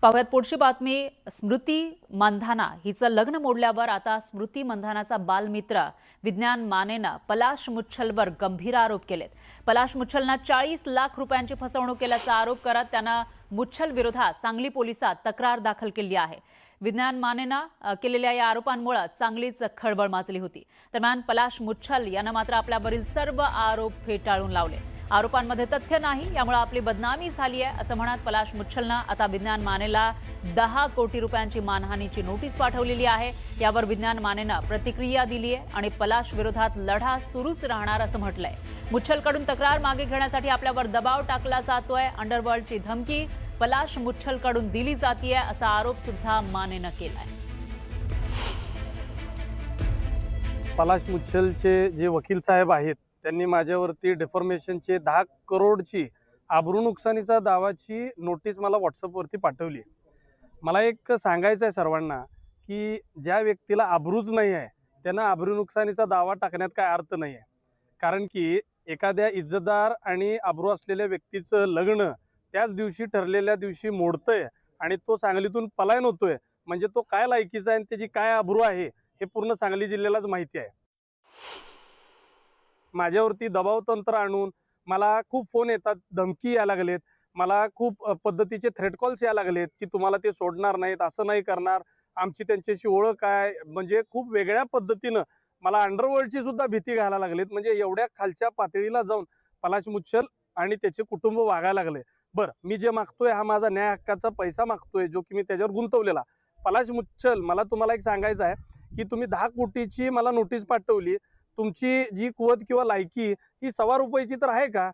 पाहुयात पुढची बातमी। स्मृती मंधाना हिचं लग्न मोडल्यावर आता स्मृती मंधानाचा बालमित्र विज्ञान मानेनं पलाश मुच्छलवर गंभीर आरोप केलेत। पलाश मुच्छलनं 40 लाख रुपयांची फसवणूक केल्याचा आरोप करत त्यानं मुच्छल विरोधात सांगली पोलिसात तक्रार दाखल केली आहे। विज्ञान मानेनं केलेल्या या आरोपांमुळे चांगलीच खळबळ माजली होती। दरम्यान पलाश मुच्छल यानं मात्र आपल्यावरील सर्व आरोप फेटाळून लावले। आरोपांमध्ये तथ्य नाही, यामुळे आपली बदनामी झाली आहे असं म्हणत पलाश मुच्छलनं आता विज्ञान मानेला 10 कोटी रुपयांची मानहानीची नोटीस पाठवलेली आहे। यावर विज्ञान मानेनं प्रतिक्रिया दिली आहे आणि पलाश विरोधात लढा सुरूच राहणार असं म्हटलंय। मुच्छलकडून तक्रार मागे घेण्यासाठी आपल्यावर दबाव टाकला जातोय। अंडरवर्ल्डची धमकी पलाश मुच्छलकडून दिली जातीये असा आरोप सुद्धा मानेनं केलाय। पलाश मुच्छलचे जे वकील साहेब आहेत त्यांनी माझ्यावरती डिफॉर्मेशनचे 10 करोडची आबरू नुकसानीचा दावाची नोटीस मला व्हॉट्सअपवरती पाठवली। मला एक सांगायचं आहे सर्वांना की ज्या व्यक्तीला आबरूच नाही आहे त्यांना आबरू नुकसानीचा दावा टाकण्यात काय अर्थ नाही आहे। कारण की एखाद्या इज्जतदार आणि आबरू असलेल्या व्यक्तीचं लग्न त्याच दिवशी ठरलेल्या दिवशी मोडतंय आणि तो सांगलीतून पलायन होतोय, म्हणजे तो काय लायकीचा आहे आणि त्याची काय आबरू आहे हे पूर्ण सांगली जिल्ह्यालाच माहिती आहे। माझ्यावरती दबाव तंत्र आणून मला खूप फोन येतात, धमकी यायला लागलेत, मला खूप पद्धतीचे थ्रेट कॉल्स यायला लागलेत की तुम्हाला ते सोडणार नाहीत, असं नाही करणार, आमची त्यांच्याशी ओळख आहे, म्हणजे खूप वेगळ्या पद्धतीनं मला अंडरवर्ल्डची सुद्धा भीती घालायला लागलीत। म्हणजे एवढ्या खालच्या पातळीला जाऊन पलाश मुच्छल आणि त्याचे कुटुंब वागायला लागले। बरं, मी जे मागतोय हा माझा न्याय हक्काचा पैसा मागतोय जो की मी त्याच्यावर गुंतवलेला। पलाश मुच्छल, मला तुम्हाला एक सांगायचं आहे की तुम्ही 10 कोटीची मला नोटीस पाठवली, तुमची जी कुवत किंवा लायकी ही ₹1.25 तर आहे का?